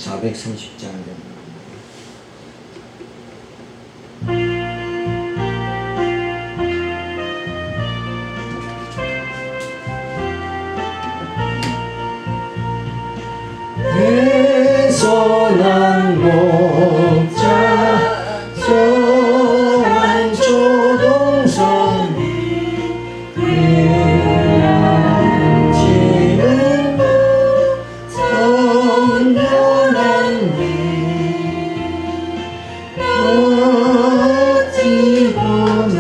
430장 됩니다. 내 선한 목자 성한 조동선 지는 성전한 어찌 보나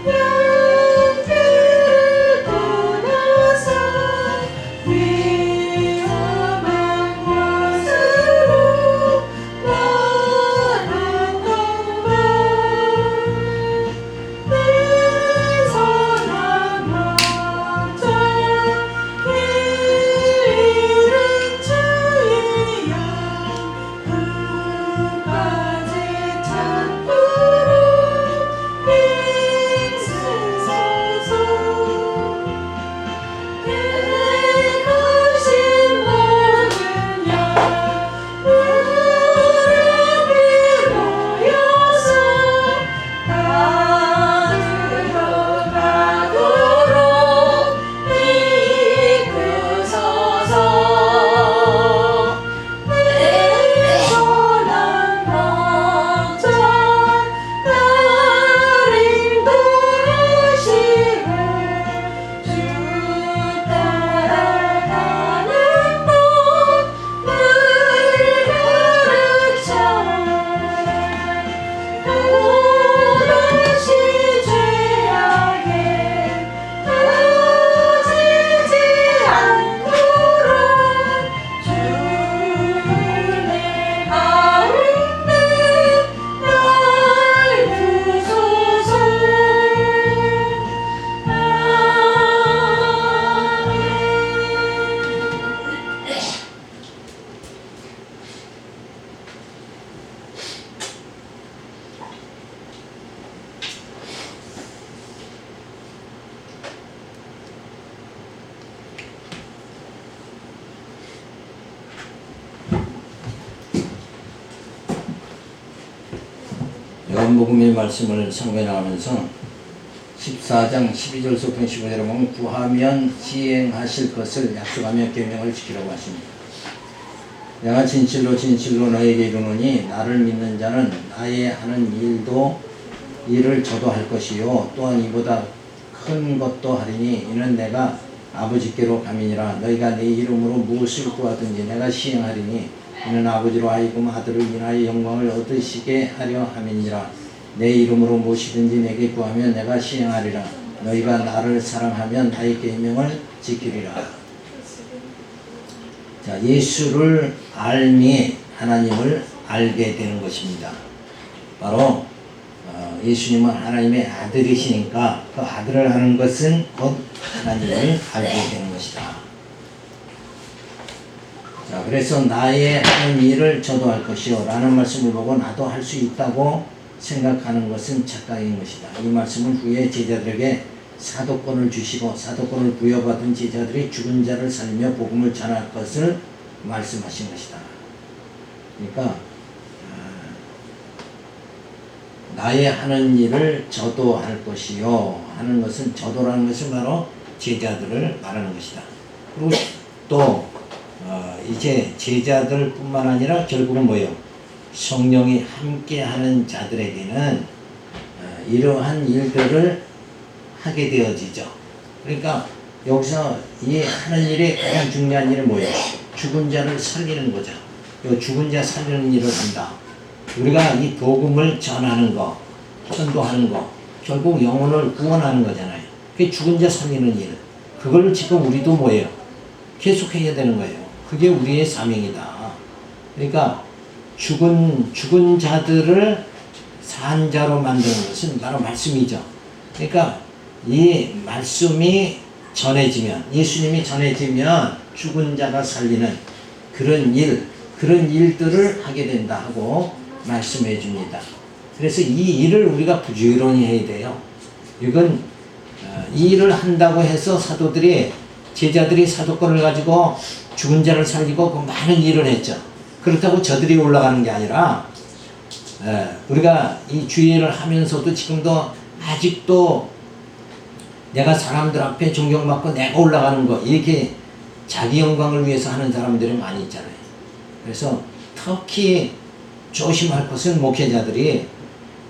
양들 떠나서 위험한 곳으로 나아가도록 내 선한 목자 길 잃은 주의 양 끝까지 찾도록 힘쓰소서. 깨끗이 모든 양 무릎이 모여서 다 들어가도록 이끄소서. 내 선한 목자 나를 인도하시고 주 따라가는 법을 가르쳐 또다시 죄악에 빠지지 않도록 주의 가운데 날 두소서. 요한복음의 말씀을 상고하면서 14장 12절부터 15절에 보면 구하면 시행하실 것을 약속하며 계명을 지키라고 하십니다. 내가 진실로 진실로 너에게 이르노니 나를 믿는 자는 나의 하는 일을 저도 할 것이요 또한 이보다 큰 것도 하리니 이는 내가 아버지께로 감이니라. 너희가 내 이름으로 무엇을 구하든지 내가 시행하리니 이는 아버지로 하여금 아들을 인하여 영광을 얻으시게 하려 함이니라. 내 이름으로 무엇이든지 내게 구하면 내가 시행하리라. 너희가 나를 사랑하면 나의 계명을 지키리라. 자, 예수를 알미 하나님을 알게 되는 것입니다. 바로 예수님은 하나님의 아들이시니까 그 아들을 아는 것은 곧 하나님을 알게 되는 것이다. 자, 그래서 나의 하는 일을 저도 할 것이요 라는 말씀을 보고 나도 할 수 있다고 생각하는 것은 착각인 것이다. 이 말씀은 후에 제자들에게 사도권을 주시고 사도권을 부여받은 제자들이 죽은 자를 살리며 복음을 전할 것을 말씀하신 것이다. 그러니까 나의 하는 일을 저도 할 것이요 하는 것은 저도라는 것은 바로 제자들을 말하는 것이다. 그리고 또 이제 제자들 뿐만 아니라 결국은 뭐예요? 성령이 함께하는 자들에게는 이러한 일들을 하게 되어지죠. 그러니까 여기서 이 하는 일이 가장 중요한 일은 뭐예요? 죽은 자를 살리는 거죠. 이 죽은 자 살리는 일을 한다. 우리가 이 복음을 전하는 거, 전도하는 거, 결국 영혼을 구원하는 거잖아요. 그게 죽은 자 살리는 일. 그걸 지금 우리도 뭐예요? 계속해야 되는 거예요. 그게 우리의 사명이다. 그러니까 죽은 자들을 산 자로 만드는 것은 바로 말씀이죠. 그러니까 이 말씀이 전해지면, 예수님이 전해지면 죽은 자가 살리는 그런 일들을 하게 된다 하고 말씀해 줍니다. 그래서 이 일을 우리가 부지런히 해야 돼요. 이건 이 일을 한다고 해서 사도들이 제자들이 사도권을 가지고 죽은 자를 살리고 그 많은 일을 했죠. 그렇다고 저들이 올라가는 게 아니라 우리가 이 주의를 하면서도 지금도 아직도 내가 사람들 앞에 존경받고 내가 올라가는 거 이렇게 자기 영광을 위해서 하는 사람들이 많이 있잖아요. 그래서 특히 조심할 것은 목회자들이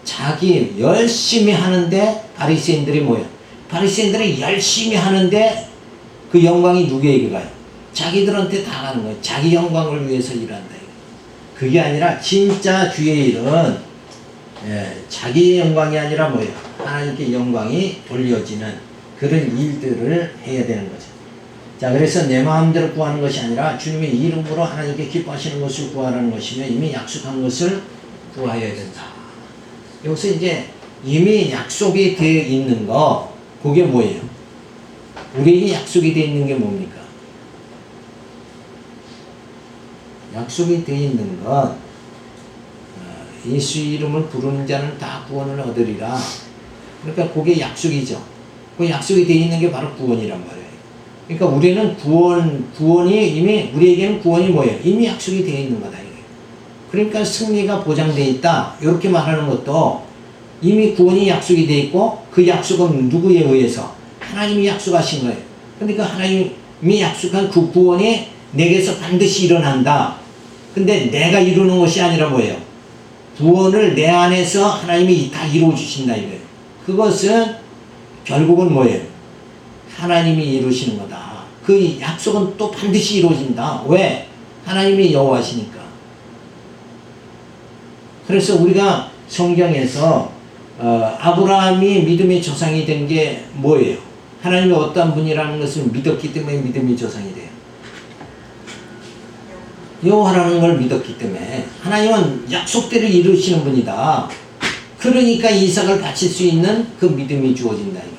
자기 열심히 하는데 바리새인들이 뭐예요? 바리새인들이 열심히 하는데 그 영광이 누구에게 가요? 자기들한테 다 가는 거예요. 자기 영광을 위해서 일한다. 그게 아니라 진짜 주의 일은 자기의 영광이 아니라 뭐예요? 하나님께 영광이 돌려지는 그런 일들을 해야 되는 거죠. 자, 그래서 내 마음대로 구하는 것이 아니라 주님의 이름으로 하나님께 기뻐하시는 것을 구하라는 것이며 이미 약속한 것을 구하여야 된다. 여기서 이제 이미 약속이 되어 있는 거, 그게 뭐예요? 우리에게 약속이 되어 있는 게 뭡니까? 약속이 되어 있는 건 예수 이름을 부르는 자는 다 구원을 얻으리라. 그러니까 그게 약속이죠. 그 약속이 되어 있는 게 바로 구원이란 말이에요. 그러니까 우리는 구원이 이미 우리에게는 구원이 뭐예요? 이미 약속이 되어 있는 거다. 이게. 그러니까 승리가 보장되어 있다. 이렇게 말하는 것도 이미 구원이 약속이 되어 있고 그 약속은 누구에 의해서? 하나님이 약속하신 거예요. 그러니까 하나님이 약속한 그 구원이 내게서 반드시 일어난다. 근데 내가 이루는 것이 아니라 뭐예요? 구원을 내 안에서 하나님이 다 이루어 주신다 이거예요. 그것은 결국은 뭐예요? 하나님이 이루시는 거다. 그 약속은 또 반드시 이루어진다. 왜? 하나님이 여호와시니까. 그래서 우리가 성경에서 아브라함이 믿음의 조상이 된 게 뭐예요? 하나님이 어떤 분이라는 것을 믿었기 때문에 믿음의 조상이 돼요. 여호와라는 걸 믿었기 때문에 하나님은 약속대로 이루시는 분이다. 그러니까 이삭을 바칠 수 있는 그 믿음이 주어진다. 이게.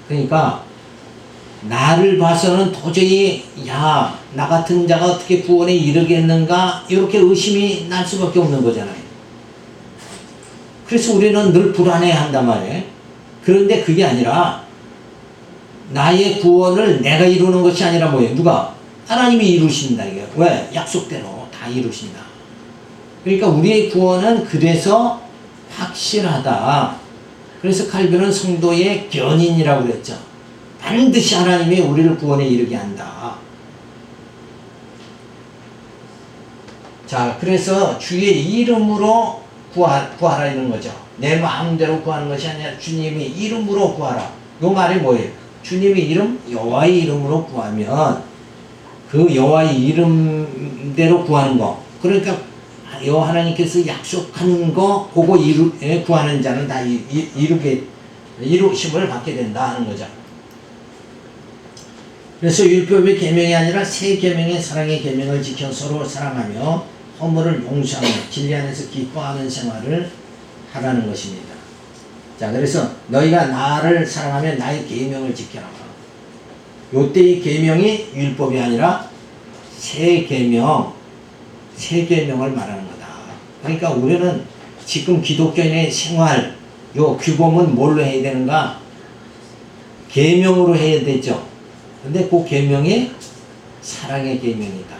그러니까 나를 봐서는 도저히 나 같은 자가 어떻게 구원에 이르겠는가 이렇게 의심이 날 수밖에 없는 거잖아요. 그래서 우리는 늘 불안해한단 말이에요. 그런데 그게 아니라 나의 구원을 내가 이루는 것이 아니라 뭐예요? 누가? 하나님이 이루신다. 이게. 왜? 약속대로 다 이루신다. 그러니까 우리의 구원은 그래서 확실하다. 그래서 칼빈은 성도의 견인이라고 그랬죠. 반드시 하나님이 우리를 구원에 이르게 한다. 자, 그래서 주의 이름으로 구하라 이런 거죠. 내 마음대로 구하는 것이 아니라 주님의 이름으로 구하라. 이 말이 뭐예요? 주님의 이름, 여호와의 이름으로 구하면 그 여호와의 이름대로 구하는 거. 그러니까 여호와 하나님께서 약속한 거 그거 구하는 자는 다 이루심을 받게 된다 하는 거죠. 그래서 율법의 계명이 아니라 새 계명의 사랑의 계명을 지켜 서로 사랑하며 허물을 용서하며 진리 안에서 기뻐하는 생활을 하라는 것입니다. 자, 그래서 너희가 나를 사랑하면 나의 계명을 지켜라. 요때의 계명이 율법이 아니라 새 계명을 말하는 거다. 그러니까 우리는 지금 기독교인의 생활, 요 규범은 뭘로 해야 되는가? 계명으로 해야 되죠. 근데 그 계명이 사랑의 계명이다.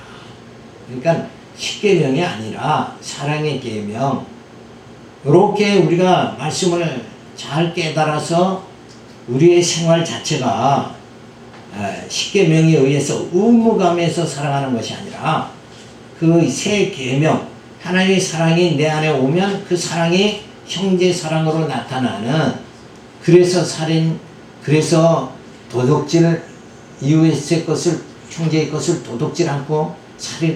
그러니까 십계명이 아니라 사랑의 계명. 이렇게 우리가 말씀을 잘 깨달아서 우리의 생활 자체가 십계명에 의해서 의무감에서 살아가는 것이 아니라 그 새 계명, 하나님의 사랑이 내 안에 오면 그 사랑이 형제 사랑으로 나타나는, 그래서 도둑질, 이웃의 것을, 형제의 것을 도둑질 않고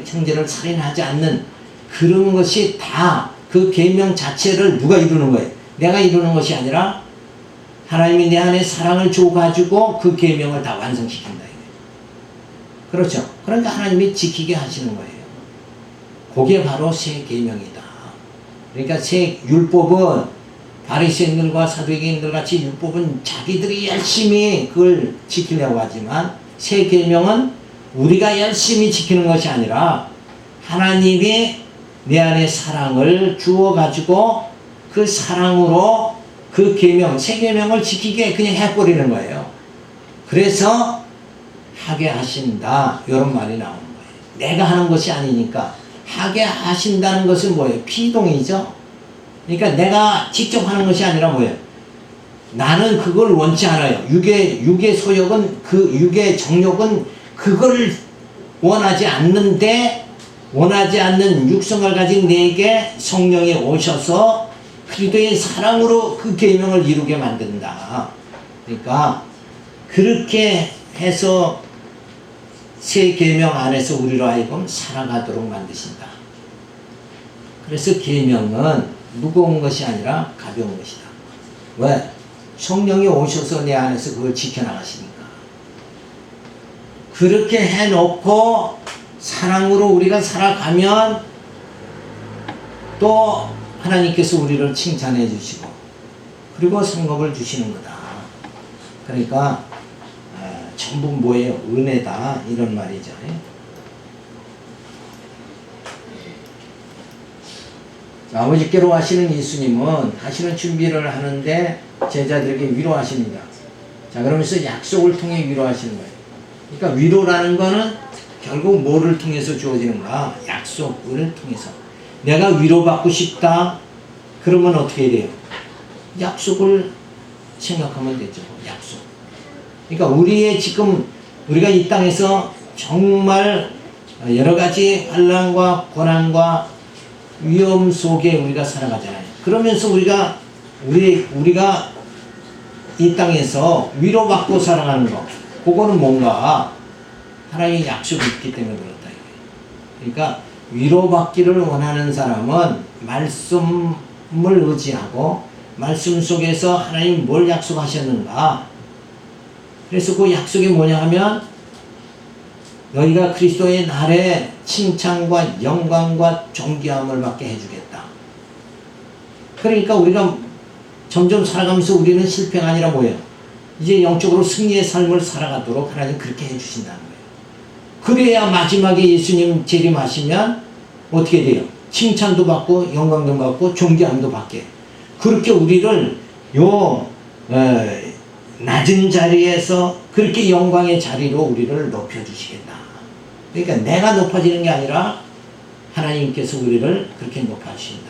형제를 살인하지 않는 그런 것이 다 그 계명 자체를 누가 이루는 거예요? 내가 이루는 것이 아니라 하나님이 내 안에 사랑을 줘가지고 그 계명을 다 완성시킨다. 그렇죠? 그러니까 하나님이 지키게 하시는 거예요. 그게 바로 새 계명이다. 그러니까 새 율법은 바리새인들과 사두개인들 같이 율법은 자기들이 열심히 그걸 지키려고 하지만 새 계명은 우리가 열심히 지키는 것이 아니라 하나님이 내 안에 사랑을 주어가지고 그 사랑으로 그 계명, 새 계명을 지키게 그냥 해버리는 거예요. 그래서 하게 하신다. 이런 말이 나오는 거예요. 내가 하는 것이 아니니까. 하게 하신다는 것은 뭐예요? 피동이죠. 그러니까 내가 직접 하는 것이 아니라 뭐예요? 나는 그걸 원치 않아요. 육의 소욕은, 육의 정욕은 그걸 원하지 않는데, 원하지 않는 육성을 가진 내게 성령이 오셔서 그리스도의 사랑으로 그 계명을 이루게 만든다. 그러니까 그렇게 해서 새 계명 안에서 우리로 하여금 살아가도록 만드신다. 그래서 계명은 무거운 것이 아니라 가벼운 것이다. 왜? 성령이 오셔서 내 안에서 그걸 지켜나가시니까. 그렇게 해놓고 사랑으로 우리가 살아가면 또 하나님께서 우리를 칭찬해 주시고 그리고 상급을 주시는 거다. 그러니까 전부 뭐예요? 은혜다. 이런 말이죠. 자, 아버지께로 하시는 예수님은 하시는 준비를 하는데 제자들에게 위로하십니다. 자, 그러면서 약속을 통해 위로하시는 거예요. 그러니까 위로라는 거는 결국 뭐를 통해서 주어지는가? 약속을 통해서. 내가 위로받고 싶다. 그러면 어떻게 돼요? 약속을 생각하면 되죠. 약속. 그러니까 우리가 이 땅에서 정말 여러 가지 환난과 고난과 위험 속에 우리가 살아가잖아요. 그러면서 우리가 이 땅에서 위로받고 살아가는 거, 그거는 뭔가 하나님의 약속이 있기 때문에 그렇다. 그러니까 위로받기를 원하는 사람은 말씀을 의지하고 말씀 속에서 하나님 뭘 약속하셨는가. 그래서 그 약속이 뭐냐 하면 너희가 그리스도의 날에 칭찬과 영광과 존귀함을 받게 해주겠다. 그러니까 우리가 점점 살아가면서 우리는 실패가 아니라 뭐예요? 이제 영적으로 승리의 삶을 살아가도록 하나님 그렇게 해주신다는 거예요. 그래야 마지막에 예수님 재림하시면 어떻게 돼요? 칭찬도 받고 영광도 받고 존귀함도 받게. 그렇게 우리를 낮은 자리에서 그렇게 영광의 자리로 우리를 높여주시겠다. 그러니까 내가 높아지는 게 아니라 하나님께서 우리를 그렇게 높아주신다.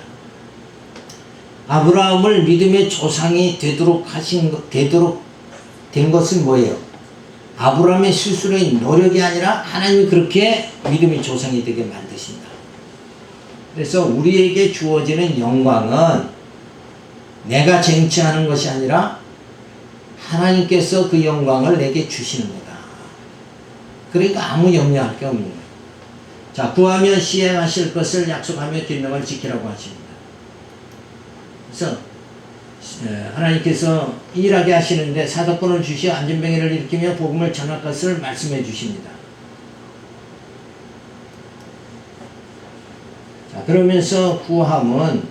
아브라함을 믿음의 조상이 되도록 된 것은 뭐예요? 아브라함의 스스로의 노력이 아니라 하나님이 그렇게 믿음의 조상이 되게 만드신다. 그래서 우리에게 주어지는 영광은 내가 쟁취하는 것이 아니라 하나님께서 그 영광을 내게 주시는 거다. 그러니까 아무 염려할 게 없는 거예요. 자, 구하면 시행하실 것을 약속하며 계명을 지키라고 하십니다. 그래서 하나님께서 일하게 하시는데 사도권을 주시어 안전병해를 일으키며 복음을 전할 것을 말씀해 주십니다. 자, 그러면서 구함은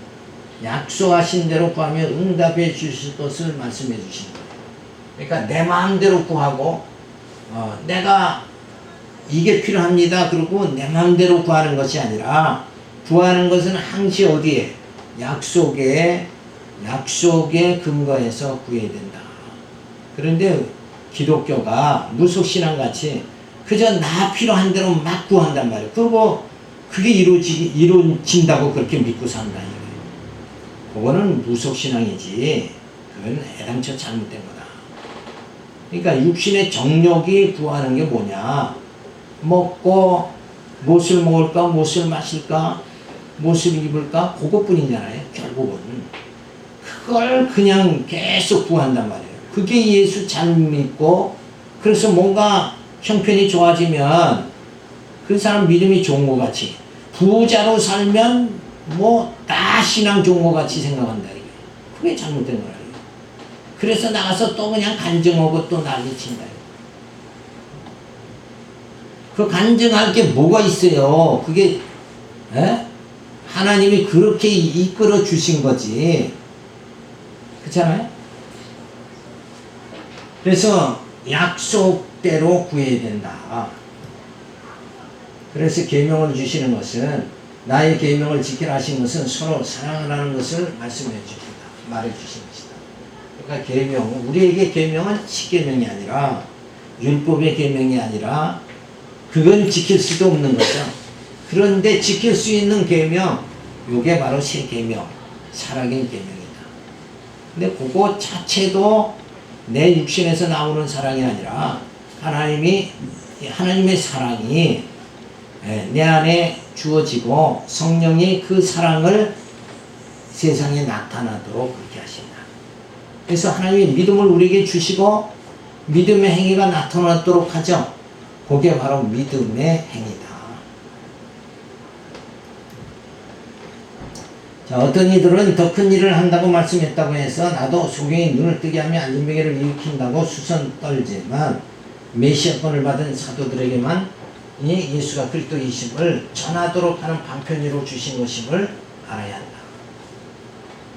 약속하신 대로 구하며 응답해 주실 것을 말씀해 주십니다. 그러니까 내 마음대로 구하고 내가 이게 필요합니다. 그리고 내 마음대로 구하는 것이 아니라 구하는 것은 항시 어디에? 약속에 근거해서 구해야 된다. 그런데 기독교가 무속신앙같이 그저 나 필요한 대로 막 구한단 말이에요. 그리고 그게 이루어진다고 그렇게 믿고 산다. 그거는 무속신앙이지. 그건 애당초 잘못된 거다. 그러니까 육신의 정욕이 구하는 게 뭐냐? 먹고 무엇을 먹을까? 무엇을 마실까? 무엇을 입을까? 그것뿐이잖아요. 결국은. 그걸 그냥 계속 구한단 말이에요. 그게 예수 잘 믿고 그래서 뭔가 형편이 좋아지면 그 사람 믿음이 좋은 것 같이 부자로 살면 뭐 다 신앙 좋은 것 같이 생각한다. 그게 잘못된 거예요. 그래서 나가서 또 그냥 간증하고 또 난리친다. 그 간증할 게 뭐가 있어요? 그게 하나님이 그렇게 이끌어 주신 거지. 그렇잖아요? 그래서 약속대로 구해야 된다. 그래서 계명을 주시는 것은 나의 계명을 지키라 하신 것은 서로 사랑하라는 것을 말씀해 주십니다. 말해 주신 것이다. 그러니까 계명, 우리에게 계명은 십계명이 아니라 율법의 계명이 아니라 그건 지킬 수도 없는 거죠. 그런데 지킬 수 있는 계명, 요게 바로 새 계명, 살아계신 계명이다. 근데 그거 자체도 내 육신에서 나오는 사랑이 아니라 하나님의 사랑이 내 안에 주어지고 성령이 그 사랑을 세상에 나타나도록 그렇게 하신다. 그래서 하나님이 믿음을 우리에게 주시고 믿음의 행위가 나타나도록 하죠. 그게 바로 믿음의 행위다. 자, 어떤 이들은 더 큰 일을 한다고 말씀했다고 해서 나도 소경이 눈을 뜨게 하며 안진뱅이를 일으킨다고 수선 떨지만 메시아권을 받은 사도들에게만 이 예수가 그리스도이심을 전하도록 하는 방편으로 주신 것임을 알아야 한다.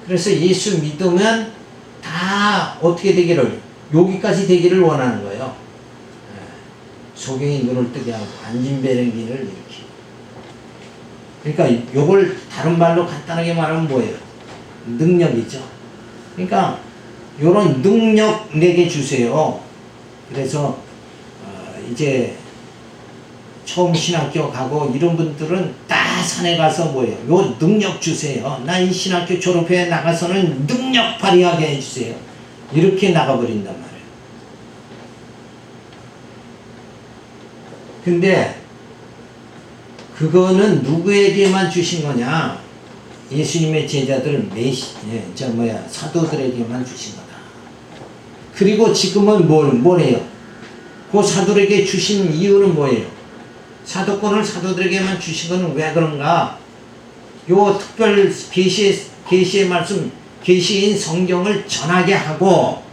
그래서 예수 믿으면 다 어떻게 되기를, 여기까지 되기를 원하는 거예요. 소경이 눈을 뜨게 하고 안진뱅이를 일으키고. 그러니까 요걸 다른 말로 간단하게 말하면 뭐예요? 능력이죠. 그러니까 요런 능력 내게 주세요. 그래서 이제 처음 신학교 가고 이런 분들은 다 산에 가서 뭐예요? 요 능력 주세요. 나 이 신학교 졸업해 나가서는 능력 발휘하게 해주세요. 이렇게 나가버린단 말이에요. 근데 그거는 누구에게만 주신 거냐? 예수님의 제자들 사도들에게만 주신 거다. 그리고 지금은 뭘 해요? 그 사도들에게 주신 이유는 뭐예요? 사도권을 사도들에게만 주신 거는 왜 그런가? 요 특별 계시의 말씀, 계시인 성경을 전하게 하고,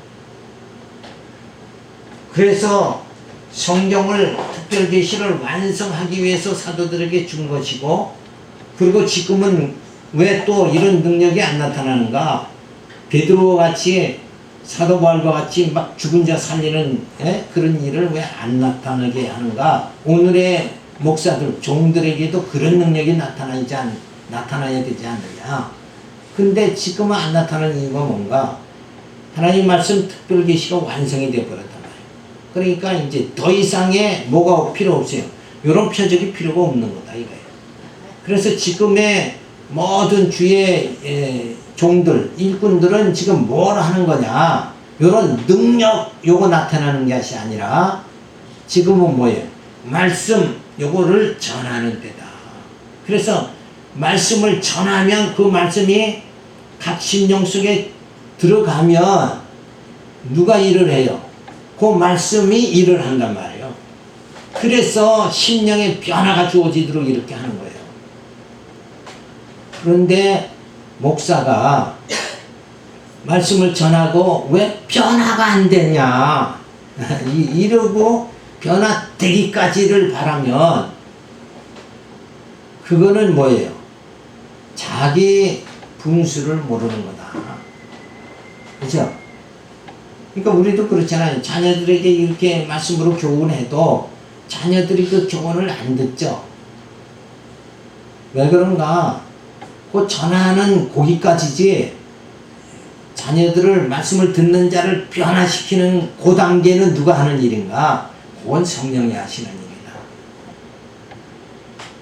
그래서 성경을 특별 계시를 완성하기 위해서 사도들에게 준 것이고, 그리고 지금은 왜 또 이런 능력이 안 나타나는가? 베드로와 같이 사도 바울과 같이 막 죽은 자 살리는 그런 일을 왜 안 나타나게 하는가? 오늘의 목사들, 종들에게도 그런 능력이 나타나야 되지 않느냐? 근데 지금은 안 나타나는 이유가 뭔가? 하나님 말씀 특별 계시가 완성이 되어 버렸단 말이에요. 그러니까 이제 더 이상의 뭐가 필요 없어요. 이런 표적이 필요가 없는 거다 이거예요. 그래서 지금의 모든 주의 종들, 일꾼들은 지금 뭘 하는 거냐? 이런 능력 요거 나타나는 것이 아니라 지금은 뭐예요? 말씀 요거를 전하는 때다. 그래서 말씀을 전하면 그 말씀이 각 심령 속에 들어가면 누가 일을 해요? 그 말씀이 일을 한단 말이에요. 그래서 심령의 변화가 주어지도록 이렇게 하는 거예요. 그런데 목사가 말씀을 전하고 왜 변화가 안 되냐 이러고 변화되기까지를 바라면 그거는 뭐예요? 자기 분수를 모르는 거다. 그렇죠? 그러니까 우리도 그렇잖아요. 자녀들에게 이렇게 말씀으로 교훈해도 자녀들이 그 교훈을 안 듣죠. 왜 그런가? 그 전하는 거기까지지 자녀들을 말씀을 듣는 자를 변화시키는 그 단계는 누가 하는 일인가? 그건 성령이 하시는 일이다.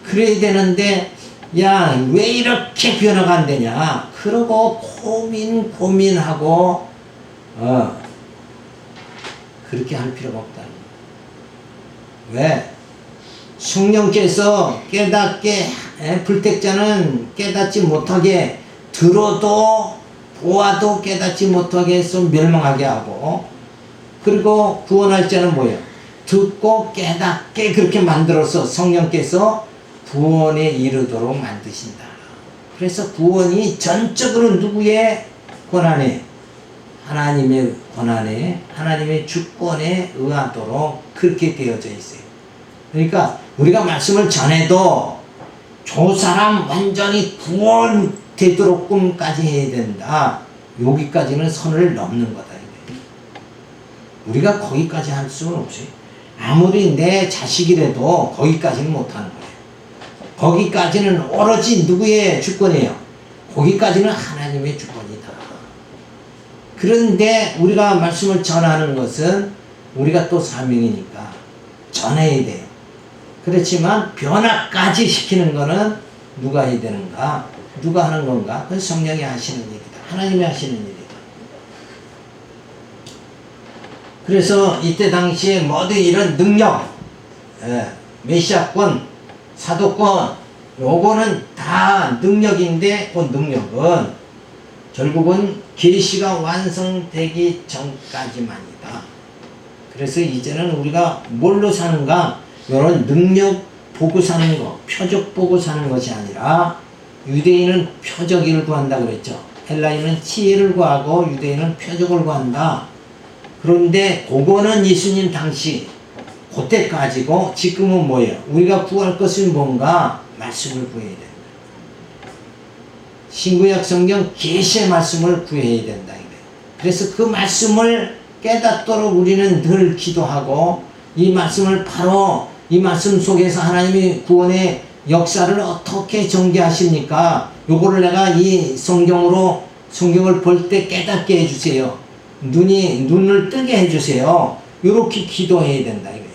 그래야 되는데 야, 왜 이렇게 변화가 안 되냐? 그러고 고민하고 그렇게 할 필요가 없다는 거예요. 왜? 성령께서 깨닫게 불택자는 깨닫지 못하게 들어도 보아도 깨닫지 못하게 해서 멸망하게 하고, 그리고 구원할 자는 뭐예요? 듣고 깨닫게 그렇게 만들어서 성령께서 구원에 이르도록 만드신다. 그래서 구원이 전적으로 누구의 권한에? 하나님의 권한에, 하나님의 주권에 의하도록 그렇게 되어져 있어요. 그러니까 우리가 말씀을 전해도 저 사람 완전히 구원되도록 꿈까지 해야 된다. 여기까지는 선을 넘는 거다. 우리가 거기까지 할 수는 없어요. 아무리 내 자식이라도 거기까지는 못하는 거예요. 거기까지는 오로지 누구의 주권이에요? 거기까지는 하나님의 주권이다. 그런데 우리가 말씀을 전하는 것은 우리가 또 사명이니까 전해야 돼요. 그렇지만 변화까지 시키는 거는 누가 해야 되는가? 누가 하는 건가? 그건 성령이 하시는 일이다. 하나님이 하시는 일이다. 그래서 이때 당시에 모든 이런 능력, 메시아권, 사도권, 요거는 다 능력인데 그 능력은 결국은 계시가 완성되기 전까지만이다. 그래서 이제는 우리가 뭘로 사는가? 이런 능력 보고 사는 거, 표적 보고 사는 것이 아니라, 유대인은 표적을 구한다 그랬죠. 헬라인은 지혜를 구하고 유대인은 표적을 구한다. 그런데 그거는 예수님 당시 그때까지고, 지금은 뭐예요? 우리가 구할 것은 뭔가? 말씀을 구해야 된다. 신구약 성경 계시의 말씀을 구해야 된다. 그래서 그 말씀을 깨닫도록 우리는 늘 기도하고, 이 말씀을 바로 이 말씀 속에서 하나님이 구원의 역사를 어떻게 전개하십니까? 요거를 내가 이 성경을 볼 때 깨닫게 해주세요. 눈을 뜨게 해주세요. 요렇게 기도해야 된다 이거예요.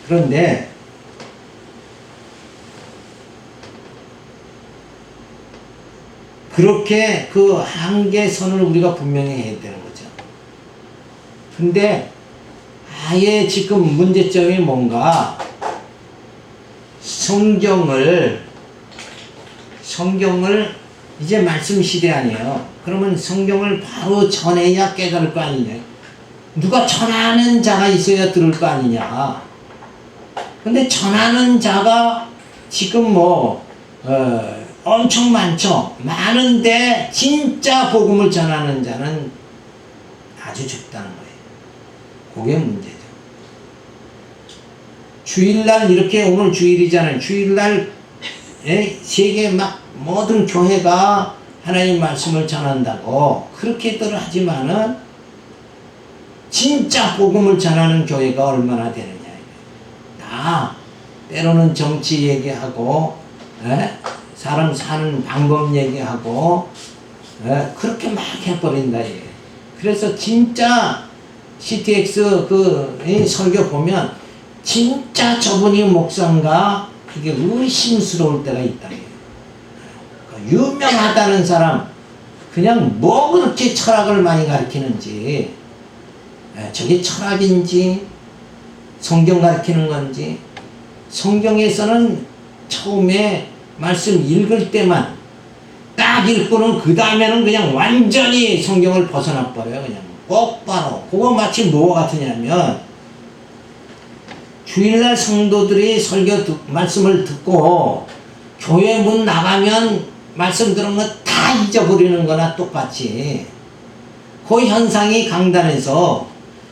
그런데 그렇게 그 한계선을 우리가 분명히 해야 되는 거죠. 근데 아예 지금 문제점이 뭔가? 성경을 이제 말씀 시대 아니에요. 그러면 성경을 바로 전해야 깨달을 거 아니냐. 누가 전하는 자가 있어야 들을 거 아니냐. 근데 전하는 자가 지금 엄청 많죠. 많은데 진짜 복음을 전하는 자는 아주 적다는 거예요. 그게 문제죠. 주일날 이렇게, 오늘 주일이잖아요. 주일날 세계 막 모든 교회가 하나님 말씀을 전한다고 그렇게들 하지만은 진짜 복음을 전하는 교회가 얼마나 되느냐. 다 때로는 정치 얘기하고 사람 사는 방법 얘기하고 그렇게 막 해버린다. 그래서 진짜 CTX 설교 보면 진짜 저분이 목사인가 이게 의심스러울 때가 있다. 유명하다는 사람 그냥 뭐 그렇게 철학을 많이 가르치는지, 저게 철학인지 성경 가르치는 건지. 성경에서는 처음에 말씀 읽을 때만 딱 읽고는 그 다음에는 그냥 완전히 성경을 벗어나 버려요. 그냥 똑바로. 그거 마치 뭐와 같으냐면, 주일날 성도들이 말씀을 듣고 교회 문 나가면 말씀 들은 거 다 잊어버리는 거나 똑같이, 그 현상이 강단에서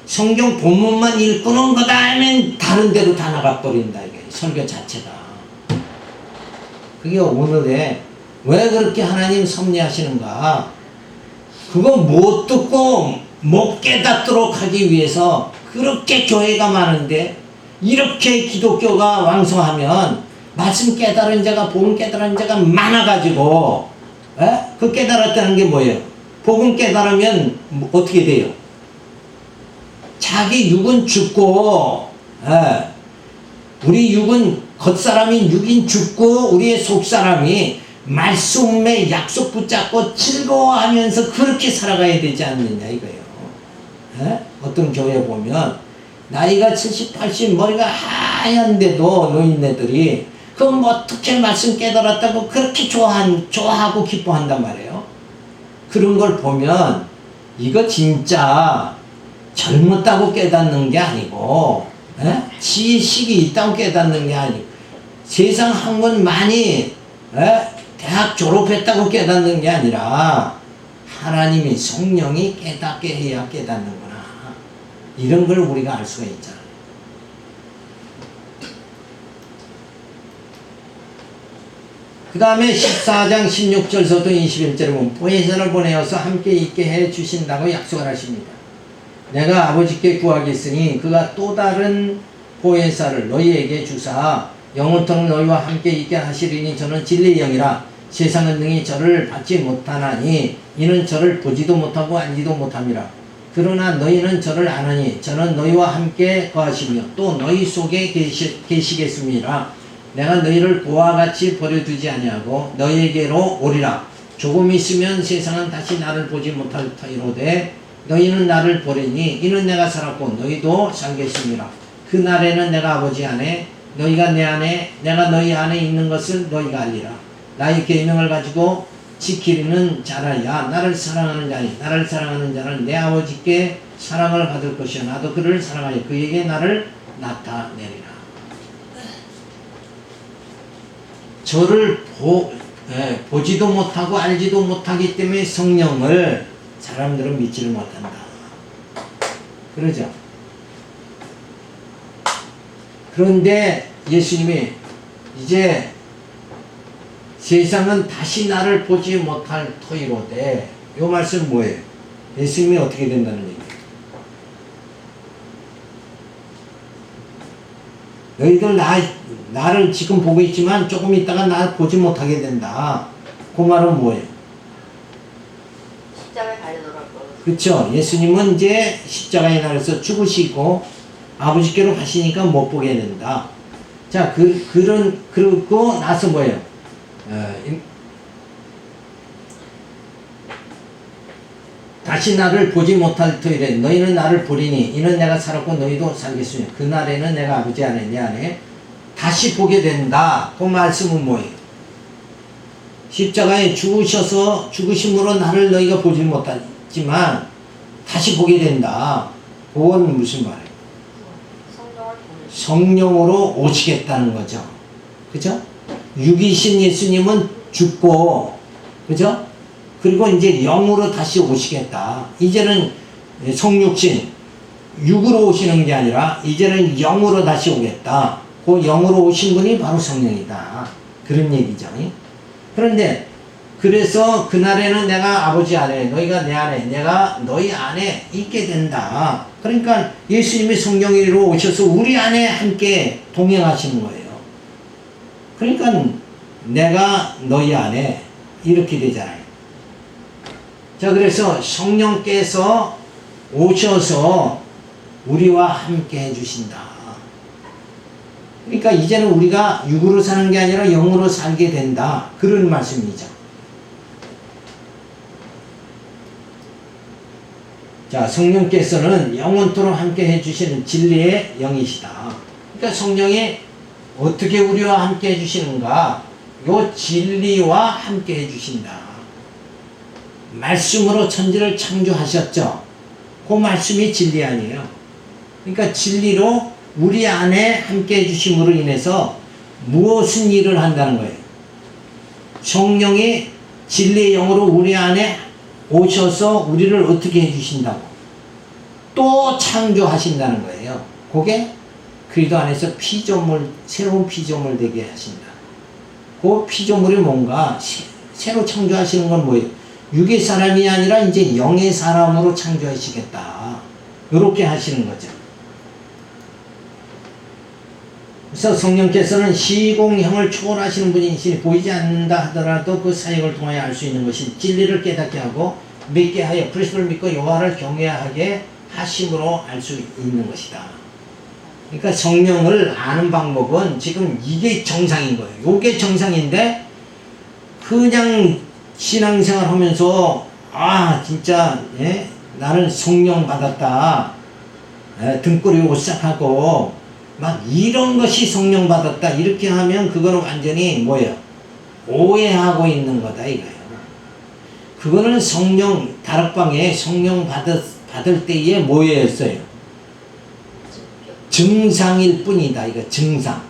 성경 본문만 읽고는 그 다음엔 다른 데로 다 나가버린다. 이게 설교 자체가. 그게 오늘의 왜 그렇게 하나님 섭리하시는가? 그거 못 듣고 못 깨닫도록 하기 위해서 그렇게 교회가 많은데, 이렇게 기독교가 왕성하면 말씀 깨달은 자가, 복음 깨달은 자가 많아가지고, 그 깨달았다는 게 뭐예요? 복음 깨달으면 어떻게 돼요? 자기 육은 죽고, 우리 육은 겉사람인 육인 죽고, 우리의 속사람이 말씀의 약속 붙잡고 즐거워하면서 그렇게 살아가야 되지 않느냐 이거예요. 어떤 교회 보면 나이가 70, 80 머리가 하얀데도 노인네들이 그럼 어떻게 말씀 깨달았다고 그렇게 좋아하고 기뻐한단 말이에요. 그런 걸 보면 이거 진짜 젊었다고 깨닫는 게 아니고, 지식이 있다고 깨닫는 게 아니고, 세상 학문 많이 대학 졸업했다고 깨닫는 게 아니라 하나님이 성령이 깨닫게 해야 깨닫는구나. 이런 걸 우리가 알 수가 있잖아요. 그 다음에 14장 16절서부터 21절에 보면 보혜사를 보내어서 함께 있게 해 주신다고 약속을 하십니다. 내가 아버지께 구하겠으니 그가 또 다른 보혜사를 너희에게 주사 영원토록 너희와 함께 있게 하시리니 저는 진리의 영이라 세상은 능히 저를 받지 못하나니 이는 저를 보지도 못하고 알지도 못함이라. 그러나 너희는 저를 아느니 저는 너희와 함께 거하시며 또 너희 속에 계시겠습니다. 내가 너희를 보와 같이 버려두지 아니하고 너희에게로 오리라. 조금 있으면 세상은 다시 나를 보지 못할 터이로되 너희는 나를 보리니 이는 내가 살았고 너희도 살겠습니다. 그날에는 내가 아버지 안에 너희가 내 안에 내가 너희 안에 있는 것을 너희가 알리라. 나의 계명을 가지고 지키는 자라야 나를 사랑하는 자니 나를 사랑하는 자는 내 아버지께 사랑을 받을 것이요 나도 그를 사랑하여 그에게 나를 나타내리라. 저를 보지도 못하고 알지도 못하기 때문에 성령을 사람들은 믿지를 못한다. 그러죠. 그런데 예수님이 이제 세상은 다시 나를 보지 못할 터이로되 이 말씀 뭐예요? 예수님이 어떻게 된다는 얘기예요? 너희들 나를 지금 보고 있지만 조금 있다가 나를 보지 못하게 된다. 그 말은 뭐예요? 십자가에 달려돌아갈 거. 그렇죠. 예수님은 이제 십자가에 달려서 죽으시고 아버지께로 가시니까 못 보게 된다. 자, 그러고 나서 뭐예요? 다시 나를 보지 못할 터이래 너희는 나를 보리니 이는 내가 살았고 너희도 살겠으니 그날에는 내가 아버지 안에 내 안에 다시 보게 된다. 그 말씀은 뭐예요? 십자가에 죽으심으로 나를 너희가 보지 못하지만 다시 보게 된다. 그건 무슨 말이에요? 성령으로 오시겠다는 거죠. 그죠? 육이신 예수님은 죽고, 그죠? 그리고 이제 영으로 다시 오시겠다. 이제는 성육신, 육으로 오시는 게 아니라 이제는 영으로 다시 오겠다. 그 영으로 오신 분이 바로 성령이다. 그런 얘기죠. 그런데 그래서 그날에는 내가 아버지 안에 너희가 내 안에 내가 너희 안에 있게 된다. 그러니까 예수님이 성령으로 오셔서 우리 안에 함께 동행하시는 거예요. 그러니까 내가 너희 안에 이렇게 되잖아요. 자, 그래서 성령께서 오셔서 우리와 함께 해주신다. 그러니까 이제는 우리가 육으로 사는 게 아니라 영으로 살게 된다. 그런 말씀이죠. 자, 성령께서는 영원토록 함께 해주시는 진리의 영이시다. 그러니까 성령이 어떻게 우리와 함께 해주시는가? 요 진리와 함께 해주신다. 말씀으로 천지를 창조하셨죠. 그 말씀이 진리 아니에요. 그러니까 진리로 우리 안에 함께 해주심으로 인해서 무엇은 일을 한다는 거예요? 성령이 진리의 영으로 우리 안에 오셔서 우리를 어떻게 해주신다고? 또 창조하신다는 거예요. 그게 그리스도 안에서 피조물, 새로운 피조물 되게 하신다. 그 피조물이 뭔가 새로 창조하시는 건 뭐예요? 육의 사람이 아니라 이제 영의 사람으로 창조하시겠다. 이렇게 하시는 거죠. 그래서 성령께서는 시공형을 초월하시는 분이시니 보이지 않는다 하더라도 그 사역을 통하여 알 수 있는 것이 진리를 깨닫게 하고 믿게 하여 그리스도를 믿고 여호와를 경외하게 하심으로 알 수 있는 것이다. 그러니까 성령을 아는 방법은 지금 이게 정상인 거예요. 이게 정상인데 그냥 신앙생활 하면서 진짜 나는 성령 받았다. 등골이 오싹하고 막 이런 것이 성령 받았다. 이렇게 하면 그거는 완전히 뭐예요? 오해하고 있는 거다 이거예요. 그거는 성령 다락방에 성령 받을 때의 뭐였어요? 증상일 뿐이다. 이거 증상.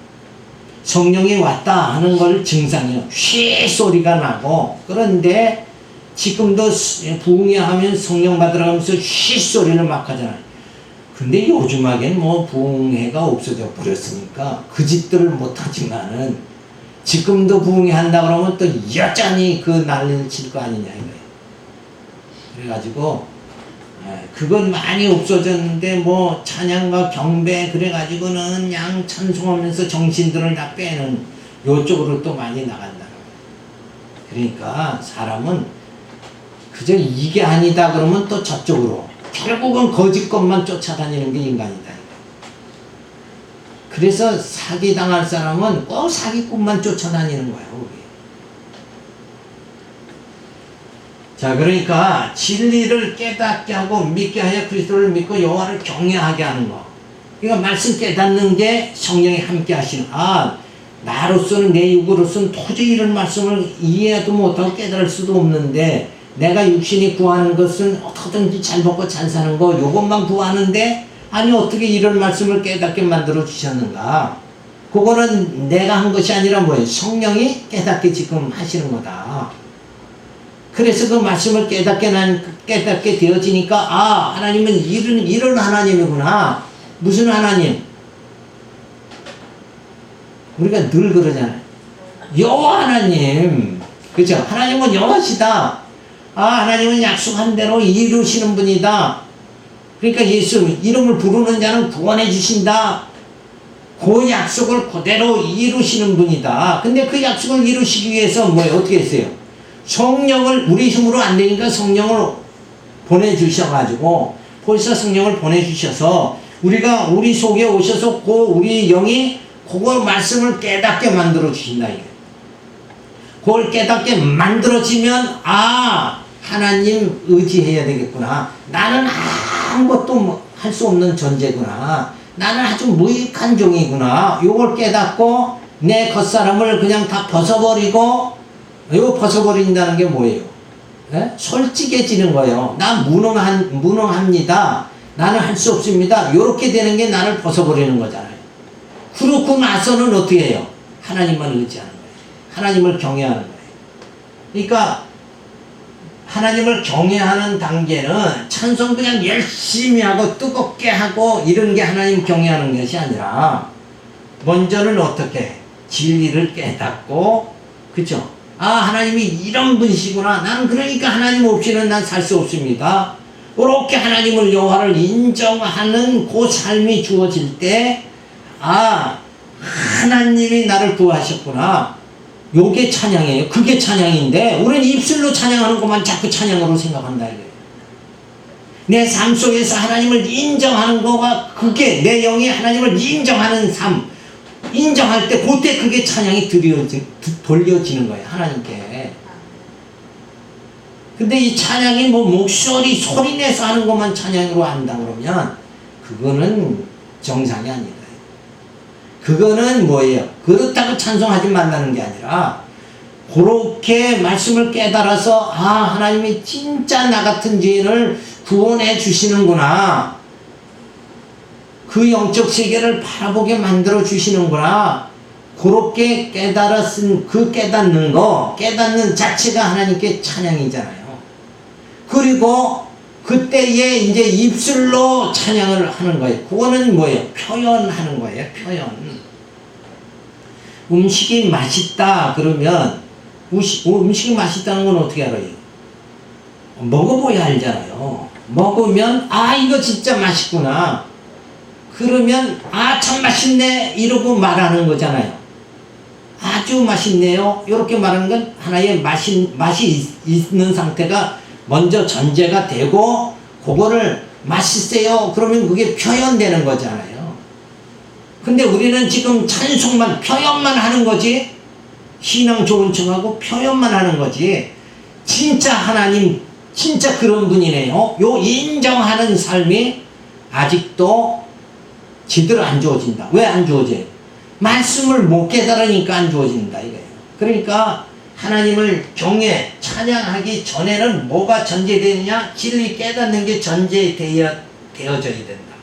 성령이 왔다 하는 걸 증상이요. 쉬 소리가 나고 그런데 지금도 부흥회 하면 성령 받으라 하면서 쉬 소리를 막 하잖아요. 근데 요즘하게는 뭐 부흥회가 없어져 버렸으니까 그 짓들을 못하지만은 지금도 부흥회 한다 그러면 또 여전히 그 난리를 칠 거 아니냐 이거예요. 그래가지고 그건 많이 없어졌는데 뭐 찬양과 경배 그래가지고는 양 찬송하면서 정신들을 다 빼는 요쪽으로 또 많이 나간다. 그러니까 사람은 그저 이게 아니다 그러면 또 저쪽으로 결국은 거짓 것만 쫓아다니는 게 인간이다. 그래서 사기당할 사람은 꼭 사기꾼만 쫓아다니는 거예요. 우리. 자, 그러니까 진리를 깨닫게 하고 믿게 하여 그리스도를 믿고 여호와를 경외하게 하는 거. 그러니까 말씀 깨닫는 게 성령이 함께 하시는. 나로서는 내 육으로서는 도저히 이런 말씀을 이해도 못하고 깨달을 수도 없는데 내가 육신이 구하는 것은 어떻게든지 잘 먹고 잘 사는 거 요것만 구하는데 아니 어떻게 이런 말씀을 깨닫게 만들어 주셨는가. 그거는 내가 한 것이 아니라 뭐예요? 성령이 깨닫게 지금 하시는 거다. 그래서 그 말씀을 깨닫게 되어지니까 하나님은 이런 하나님이구나. 무슨 하나님? 우리가 늘 그러잖아요. 여호와 하나님. 그죠? 하나님은 여호와시다. 하나님은 약속한 대로 이루시는 분이다. 그러니까 예수 이름을 부르는 자는 구원해 주신다. 그 약속을 그대로 이루시는 분이다. 근데 그 약속을 이루시기 위해서 뭐예요? 어떻게 했어요? 성령을 우리 힘으로 안 되니까 성령을 보내주셔가지고 벌써 성령을 보내주셔서 우리 속에 오셔서 우리 영이 그걸 말씀을 깨닫게 만들어 주신다. 그걸 깨닫게 만들어지면 하나님 의지해야 되겠구나. 나는 아무것도 할 수 없는 존재구나. 나는 아주 무익한 종이구나. 요걸 깨닫고 내 겉사람을 그냥 다 벗어버리고 이거 벗어버린다는 게 뭐예요? 네? 솔직해지는 거예요. 나 무능합니다. 나는 할 수 없습니다. 이렇게 되는 게 나를 벗어버리는 거잖아요. 그렇고 나서는 어떻게 해요? 하나님만 의지하는 거예요. 하나님을 경외하는 거예요. 그러니까 하나님을 경외하는 단계는 찬송 그냥 열심히 하고 뜨겁게 하고 이런 게 하나님 경외하는 것이 아니라 먼저는 어떻게? 진리를 깨닫고 그죠? 하나님이 이런 분이시구나. 나는 그러니까 하나님 없이는 난 살 수 없습니다. 그렇게 하나님을 여호와를 인정하는 그 삶이 주어질 때 하나님이 나를 구하셨구나. 요게 찬양이에요. 그게 찬양인데 우리는 입술로 찬양하는 것만 자꾸 찬양으로 생각한다 이거예요. 내 삶 속에서 하나님을 인정하는 거가 그게 내 영이 하나님을 인정하는 삶 인정할 때 그때 그게 찬양이 돌려지는 거예요. 하나님께. 근데 이 찬양이 목소리 소리내서 하는 것만 찬양으로 한다 그러면 그거는 정상이 아니다. 그거는 뭐예요? 그렇다고 찬송하지 말라는 게 아니라 그렇게 말씀을 깨달아서 하나님이 진짜 나 같은 죄인을 구원해 주시는구나. 그 영적 세계를 바라보게 만들어 주시는구나. 그렇게 깨달았은 그 깨닫는 자체가 하나님께 찬양이잖아요. 그리고 그때에 이제 입술로 찬양을 하는 거예요. 그거는 뭐예요? 표현하는 거예요. 표현. 음식이 맛있다 그러면 음식이 맛있다는 건 어떻게 알아요? 먹어봐야 알잖아요. 먹으면 이거 진짜 맛있구나. 그러면 참 맛있네 이러고 말하는 거잖아요. 아주 맛있네요. 이렇게 말하는 건 하나의 맛이 있는 상태가 먼저 전제가 되고 그거를 맛있어요. 그러면 그게 표현되는 거잖아요. 근데 우리는 지금 찬송만 표현만 하는 거지. 신앙 좋은 척하고 표현만 하는 거지. 진짜 하나님 진짜 그런 분이네요. 요 인정하는 삶이 아직도 제대로 안 주어진다. 왜 안 주어져요? 말씀을 못 깨달으니까 안 주어진다 이거예요. 그러니까 하나님을 찬양하기 전에는 뭐가 전제되느냐? 진리 깨닫는 게 전제되어져야 된다.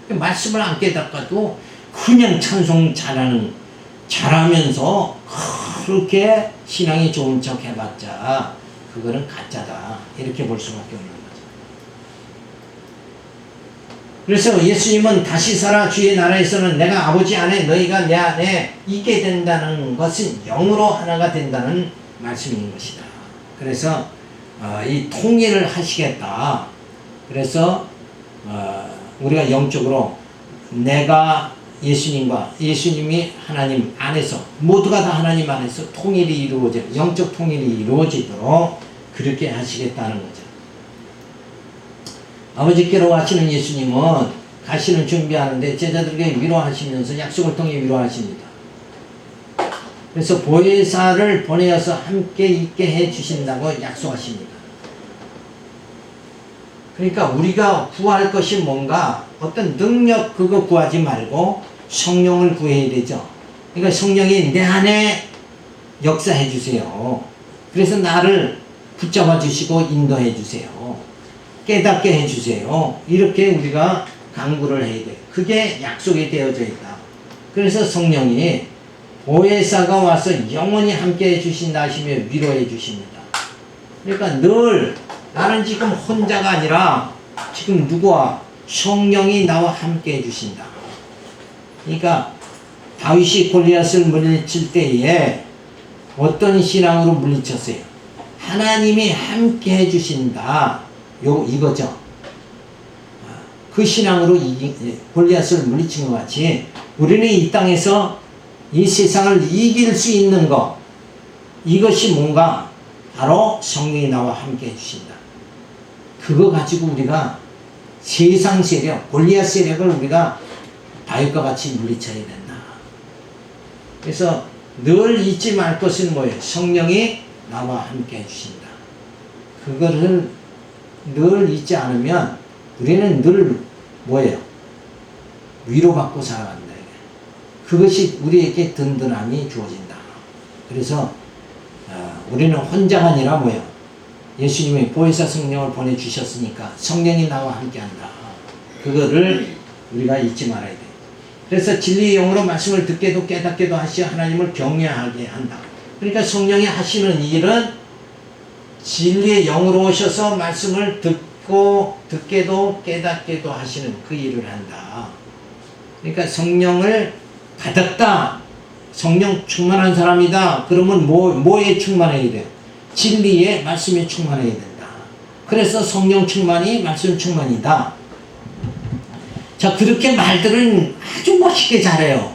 말씀을 안 깨닫고도 그냥 찬송 잘하면서 그렇게 신앙이 좋은 척 해봤자 그거는 가짜다. 이렇게 볼 수밖에 없는 거죠. 그래서 예수님은 다시 살아 주의 나라에서는 내가 아버지 안에 너희가 내 안에 있게 된다는 것은 영으로 하나가 된다는 말씀인 것이다. 그래서 이 통일을 하시겠다. 그래서 우리가 영적으로 내가 예수님이 하나님 안에서 모두가 다 하나님 안에서 통일이 영적 통일이 이루어지도록 그렇게 하시겠다는 거죠. 아버지께로 가시는 예수님은 가시는 준비하는데 제자들에게 위로하시면서 약속을 통해 위로하십니다. 그래서 보혜사를 보내어서 함께 있게 해 주신다고 약속하십니다. 그러니까 우리가 구할 것이 뭔가 어떤 능력 그거 구하지 말고 성령을 구해야 되죠. 그러니까 성령이 내 안에 역사해 주세요. 그래서 나를 붙잡아 주시고 인도해 주세요. 깨닫게 해 주세요. 이렇게 우리가 간구를 해야 돼요. 그게 약속이 되어져 있다. 그래서 성령이 보혜사가 와서 영원히 함께 해 주신다 하시며 위로해 주십니다. 그러니까 늘 나는 지금 혼자가 아니라 지금 누구와 성령이 나와 함께 해 주신다. 그러니까 다윗이 골리앗을 물리칠 때에 어떤 신앙으로 물리쳤어요? 하나님이 함께 해 주신다. 이거죠. 그 신앙으로 골리앗을 물리친 것 같이 우리는 이 땅에서 이 세상을 이길 수 있는 것, 이것이 뭔가 바로 성령이 나와 함께 해주신다. 그거 가지고 우리가 세상 세력, 골리앗 세력을 우리가 다윗과 같이 물리쳐야 된다. 그래서 늘 잊지 말 것은 뭐예요? 성령이 나와 함께 해주신다. 그거를 늘 잊지 않으면 우리는 늘 뭐예요? 위로받고 살아간다. 그것이 우리에게 든든함이 주어진다. 그래서 우리는 혼자가 아니라 뭐예요? 예수님이 보혜사 성령을 보내주셨으니까 성령이 나와 함께한다. 그거를 우리가 잊지 말아야 돼. 그래서 진리의 영으로 말씀을 듣게도 깨닫게도 하시어 하나님을 경외하게 한다. 그러니까 성령이 하시는 일은 진리의 영으로 오셔서 말씀을 듣게도 깨닫게도 하시는 그 일을 한다. 그러니까 성령을 받았다. 성령 충만한 사람이다. 그러면 뭐에 충만해야 돼요? 진리의 말씀에 충만해야 된다. 그래서 성령 충만이 말씀 충만이다. 자, 그렇게 말들은 아주 멋있게 잘해요.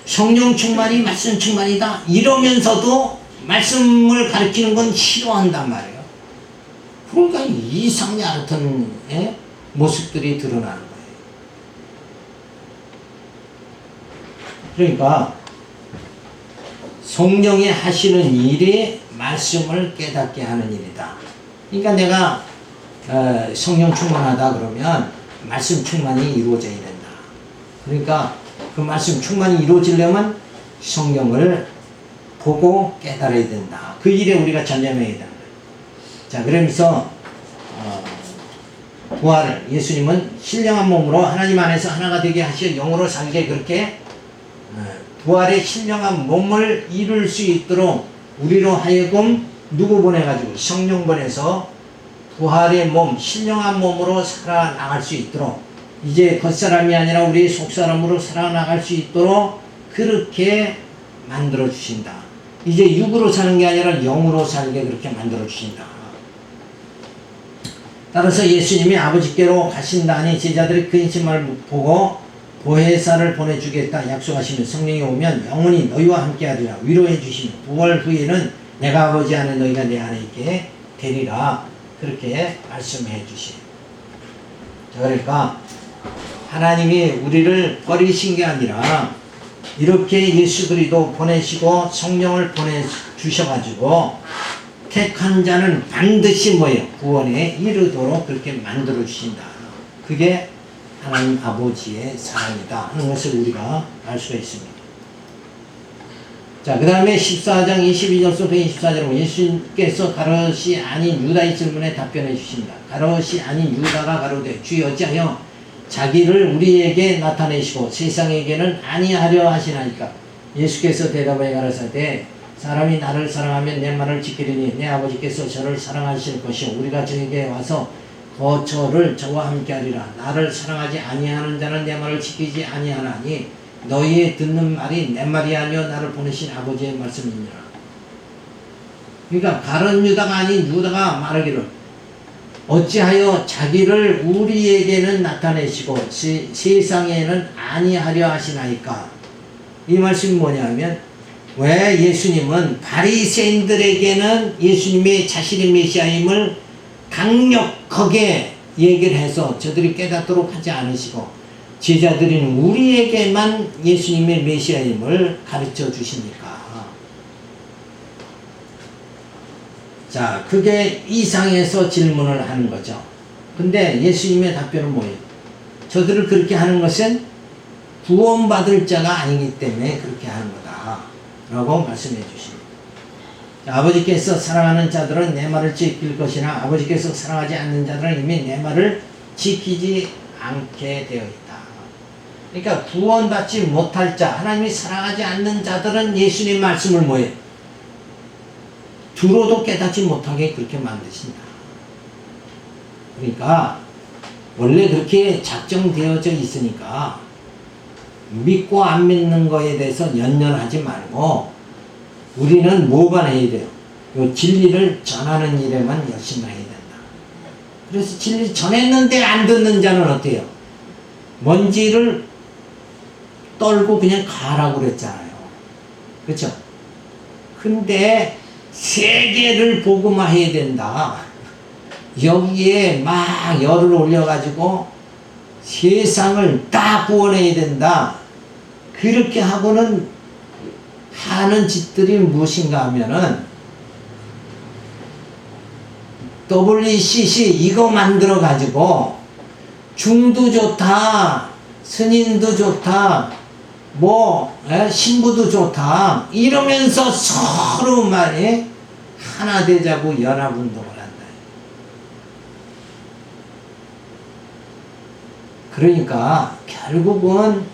성령 충만이 말씀 충만이다. 이러면서도 말씀을 가르치는 건 싫어한단 말이에요. 그러니까 이상이 않던 모습들이 드러나는 거예요. 그러니까 성령이 하시는 일이 말씀을 깨닫게 하는 일이다. 그러니까 내가 성령 충만하다 그러면 말씀 충만이 이루어져야 된다. 그러니까 그 말씀 충만이 이루어지려면 성령을 보고 깨달아야 된다. 그 일에 우리가 전념해야 된다. 자, 그러면서 부활을 예수님은 신령한 몸으로 하나님 안에서 하나가 되게 하시어 영으로 살게 그렇게 부활의 신령한 몸을 이룰 수 있도록 우리로 하여금 누구 보내가지고 성령 보내서 부활의 몸, 신령한 몸으로 살아나갈 수 있도록 이제 겉사람이 아니라 우리 속사람으로 살아나갈 수 있도록 그렇게 만들어 주신다. 이제 육으로 사는 게 아니라 영으로 살게 그렇게 만들어 주신다. 따라서 예수님이 아버지께로 가신다니 제자들이 그 인심을 보고 보혜사를 보내주겠다 약속하시며 성령이 오면 영원히 너희와 함께하리라 위로해 주시며 부활 후에는 내가 아버지 안에 너희가 내 안에 있게 되리라 그렇게 말씀해 주시요. 그러니까 하나님이 우리를 버리신 게 아니라 이렇게 예수 그리스도 보내시고 성령을 보내주셔가지고 택한 자는 반드시 뭐예요? 구원에 이르도록 그렇게 만들어 주신다. 그게 하나님 아버지의 사랑이다 하는 것을 우리가 알 수가 있습니다. 자, 그 다음에 14장 22절부터 24절로 예수님께서 가롯이 아닌 유다의 질문에 답변해 주십니다. 가롯이 아닌 유다가 가로되 주여 어찌하여 자기를 우리에게 나타내시고 세상에게는 아니하려 하시나이까. 예수께서 대답하여 가라사대 사람이 나를 사랑하면 내 말을 지키리니 내 아버지께서 저를 사랑하실 것이요 우리가 저에게 와서 거처를 저와 함께하리라. 나를 사랑하지 아니하는 자는 내 말을 지키지 아니하나니 너희의 듣는 말이 내 말이 아니요 나를 보내신 아버지의 말씀이니라. 그러니까 가룟 유다가 아닌 유다가 말하기를 어찌하여 자기를 우리에게는 나타내시고 세상에는 아니하려 하시나이까. 이 말씀이 뭐냐면 왜 예수님은 바리새인들에게는 예수님의 자신의 메시아임을 강력하게 얘기를 해서 저들이 깨닫도록 하지 않으시고 제자들인 우리에게만 예수님의 메시아임을 가르쳐 주십니까? 자, 그게 이상해서 질문을 하는 거죠. 근데 예수님의 답변은 뭐예요? 저들을 그렇게 하는 것은 구원받을 자가 아니기 때문에 그렇게 하는 거다 라고 말씀해 주십니다. 자, 아버지께서 사랑하는 자들은 내 말을 지킬 것이나 아버지께서 사랑하지 않는 자들은 이미 내 말을 지키지 않게 되어 있다. 그러니까 구원받지 못할 자, 하나님이 사랑하지 않는 자들은 예수님 말씀을 뭐예요? 들어도 깨닫지 못하게 그렇게 만드신다. 그러니까 원래 그렇게 작정되어져 있으니까 믿고 안 믿는 거에 대해서 연연하지 말고 우리는 뭐만 해야 돼요? 요 진리를 전하는 일에만 열심히 해야 된다. 그래서 진리 전했는데 안 듣는 자는 어때요? 먼지를 떨고 그냥 가라고 그랬잖아요. 그렇죠? 근데 세계를 복음화해야 된다. 여기에 막 열을 올려가지고 세상을 다 구원해야 된다. 그렇게 하고는 하는 짓들이 무엇인가 하면은 WCC 이거 만들어 가지고 중도 좋다, 스님도 좋다, 신부도 좋다 이러면서 서로 말이 하나 되자고 연합운동을 한다. 그러니까 결국은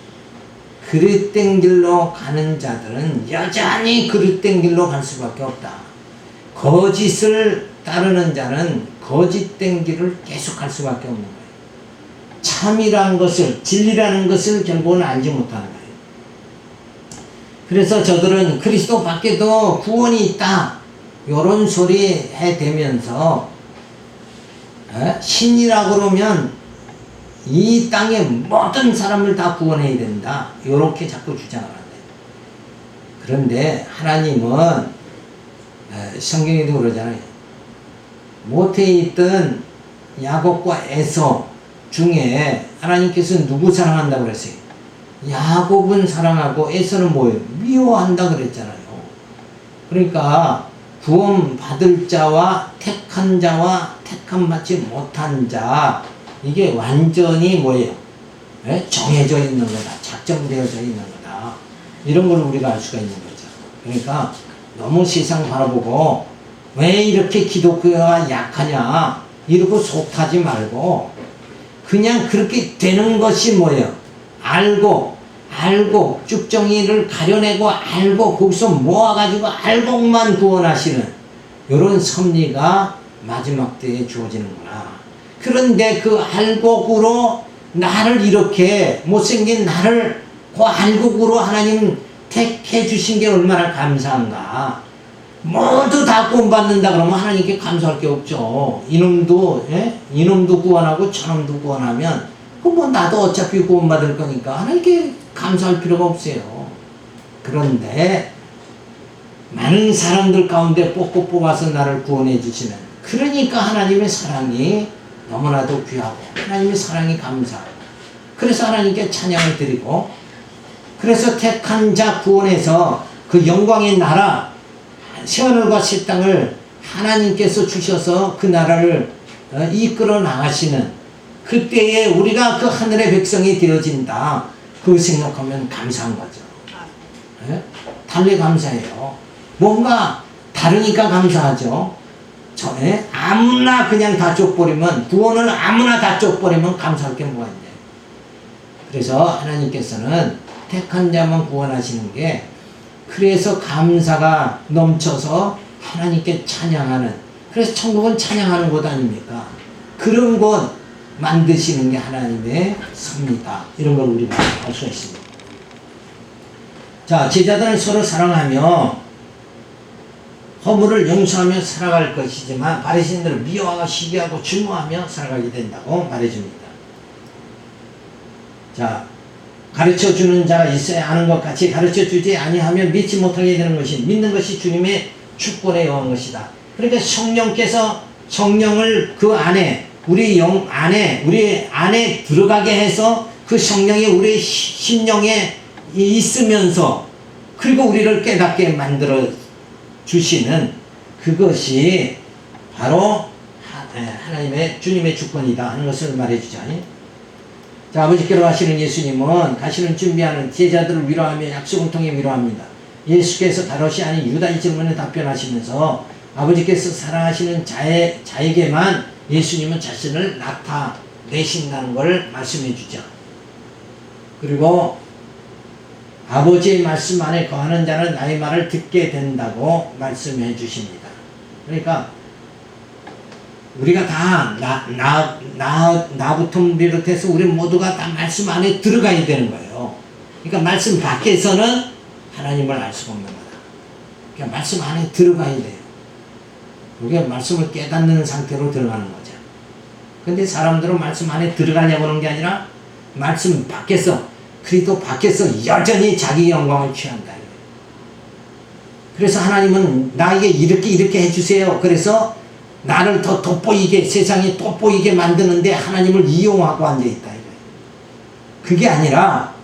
그릇된 길로 가는 자들은 여전히 그릇된 길로 갈 수밖에 없다. 거짓을 따르는 자는 거짓된 길을 계속 갈 수밖에 없는 거예요. 참이라는 것을, 진리라는 것을 결국은 알지 못하는 거예요. 그래서 저들은 그리스도 밖에도 구원이 있다 요런 소리 해대면서 신이라고 그러면 이 땅의 모든 사람을 다 구원해야 된다 요렇게 자꾸 주장을 한대요. 그런데 하나님은 성경에도 그러잖아요. 모태에 있던 야곱과 에서 중에 하나님께서 누구 사랑한다고 그랬어요? 야곱은 사랑하고 에서는 뭐예요? 미워한다 그랬잖아요. 그러니까 구원 받을 자와 택한 자와 택함 받지 못한 자 이게 완전히 뭐예요? 정해져 있는 거다. 작정되어져 있는 거다. 이런 걸 우리가 알 수가 있는 거죠. 그러니까 너무 세상 바라보고 왜 이렇게 기독교가 약하냐 이러고 속타지 말고 그냥 그렇게 되는 것이 뭐예요? 알고 쭉정이를 가려내고 알고 거기서 모아가지고 알고만 구원하시는 이런 섭리가 마지막 때에 주어지는구나. 그런데 그 알곡으로 나를 이렇게 못생긴 나를 그 알곡으로 하나님 택해 주신 게 얼마나 감사한가. 모두 다 구원받는다 그러면 하나님께 감사할 게 없죠. 이놈도 구원하고 저놈도 구원하면 그럼 나도 어차피 구원받을 거니까 하나님께 감사할 필요가 없어요. 그런데 많은 사람들 가운데 뽑아서 나를 구원해 주시는 그러니까 하나님의 사랑이 너무나도 귀하고 하나님의 사랑이 감사하고 그래서 하나님께 찬양을 드리고 그래서 택한 자 구원해서 그 영광의 나라 새하늘과 새 땅을 하나님께서 주셔서 그 나라를 이끌어 나가시는 그때에 우리가 그 하늘의 백성이 되어진다. 그거 생각하면 감사한 거죠. 달리 감사해요. 뭔가 다르니까 감사하죠. 아무나 그냥 다 쪽버리면 구원을 아무나 다 쪽버리면 감사할 게 뭐가 있냐. 그래서 하나님께서는 택한 자만 구원하시는 게 그래서 감사가 넘쳐서 하나님께 찬양하는 그래서 천국은 찬양하는 곳 아닙니까? 그런 곳 만드시는 게 하나님의 섭니다. 이런 걸 우리가 알 수 있습니다. 자, 제자들은 서로 사랑하며 허물을 용서하며 살아갈 것이지만 바리새인들은 미워하고 시기하고 증오하며 살아가게 된다고 말해줍니다. 자, 가르쳐주는 자가 있어야 하는 것 같이 가르쳐주지 아니하면 믿지 못하게 되는 것이 믿는 것이 주님의 축복에 의한 것이다. 그러니까 성령께서 성령을 그 안에 우리 영 안에, 우리 안에 들어가게 해서 그 성령이 우리 심령에 있으면서 그리고 우리를 깨닫게 만들어 주시는 그것이 바로 하나님의 주님의 주권이다 하는 것을 말해주자. 자, 아버지께로 가시는 예수님은 가시는 준비하는 제자들을 위로하며 약속을 통해 위로합니다. 예수께서 다롯이 아닌 유다의 질문에 답변하시면서 아버지께서 사랑하시는 자에게만 예수님은 자신을 나타내신다는 걸 말씀해 주죠. 그리고 아버지의 말씀 안에 거하는 자는 나의 말을 듣게 된다고 말씀해 주십니다. 그러니까 우리가 다 나부터 비롯해서 우리 모두가 다 말씀 안에 들어가야 되는 거예요. 그러니까 말씀 밖에서는 하나님을 알 수가 없는 거다. 그러니까 말씀 안에 들어가야 돼요. 우리가 말씀을 깨닫는 상태로 들어가는 거죠. 근데 사람들은 말씀 안에 들어가려고 하는 게 아니라 말씀 밖에서, 그리스도 밖에서 여전히 자기 영광을 취한다. 그래서 하나님은 나에게 이렇게 해주세요. 그래서 나를 더 돋보이게, 세상에 돋보이게 만드는데 하나님을 이용하고 앉아있다. 그게 아니라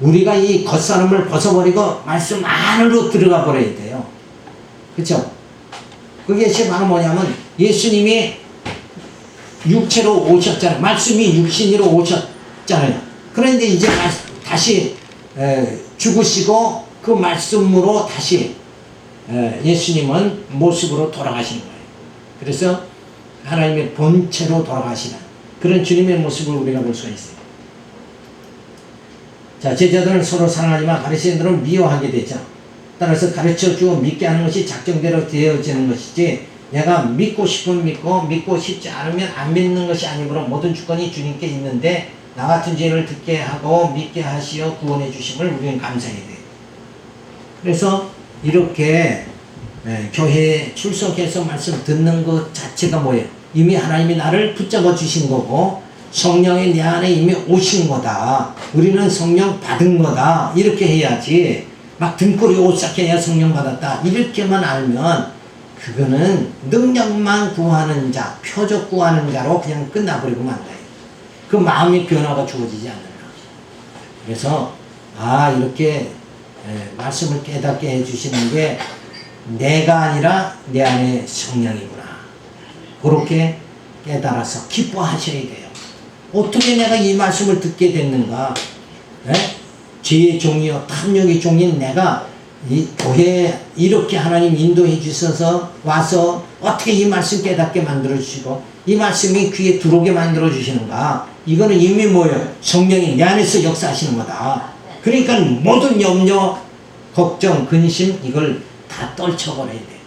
우리가 이 겉사람을 벗어버리고 말씀 안으로 들어가 버려야 돼요. 그렇죠? 그게 바로 뭐냐면 예수님이 육체로 오셨잖아요. 말씀이 육신으로 오셨잖아요. 그런데 이제 다시 죽으시고 그 말씀으로 다시 예수님은 모습으로 돌아가시는 거예요. 그래서 하나님의 본체로 돌아가시는 그런 주님의 모습을 우리가 볼 수가 있어요. 자, 제자들은 서로 사랑하지만 바리새인들은 미워하게 되죠. 따라서 가르쳐주고 믿게 하는 것이 작정대로 되어지는 것이지 내가 믿고 싶으면 믿고 싶지 않으면 안 믿는 것이 아니므로 모든 주권이 주님께 있는데 나 같은 죄인을 듣게 하고 믿게 하시어 구원해 주심을 우리는 감사해야 돼요. 그래서 이렇게 교회에 출석해서 말씀 듣는 것 자체가 뭐예요? 이미 하나님이 나를 붙잡아 주신 거고 성령이 내 안에 이미 오신 거다. 우리는 성령 받은 거다. 이렇게 해야지 막 등골이 오싹해야 성령 받았다. 이렇게만 알면 그거는 능력만 구하는 자, 표적 구하는 자로 그냥 끝나버리고 만다. 그 마음의 변화가 주어지지 않는다. 그래서 이렇게 말씀을 깨닫게 해주시는 게 내가 아니라 내 안에 성령이구나. 그렇게 깨달아서 기뻐하셔야 돼요. 어떻게 내가 이 말씀을 듣게 됐는가? 죄의 종이요 탐욕의 종인 내가 이 교회에 이렇게 하나님 인도해 주셔서 와서 어떻게 이 말씀 깨닫게 만들어 주시고 이 말씀이 귀에 들어오게 만들어 주시는가? 이거는 이미 뭐예요? 성령이 내 안에서 역사하시는 거다. 그러니까 모든 염려, 걱정, 근심 이걸 다 떨쳐버려야 돼.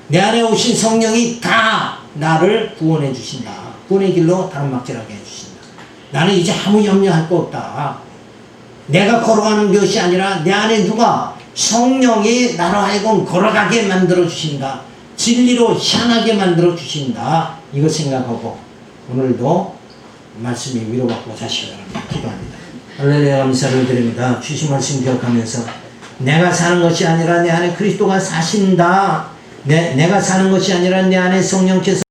내 안에 오신 성령이 다 나를 구원해 주신다. 구원의 길로 가로막질하게 해주신다. 나는 이제 아무 염려할 거 없다. 내가 걸어가는 것이 아니라 내 안에 누가 성령이 나로 하여금 걸어가게 만들어 주신다. 진리로 향하게 만들어 주신다. 이거 생각하고 오늘도 말씀이 위로받고 사시기 바랍니다. 기도합니다. 할렐루야 감사를 드립니다. 주신 말씀 기억하면서 내가 사는 것이 아니라 내 안에 그리스도가 사신다. 내가 사는 것이 아니라 내 안에 성령께서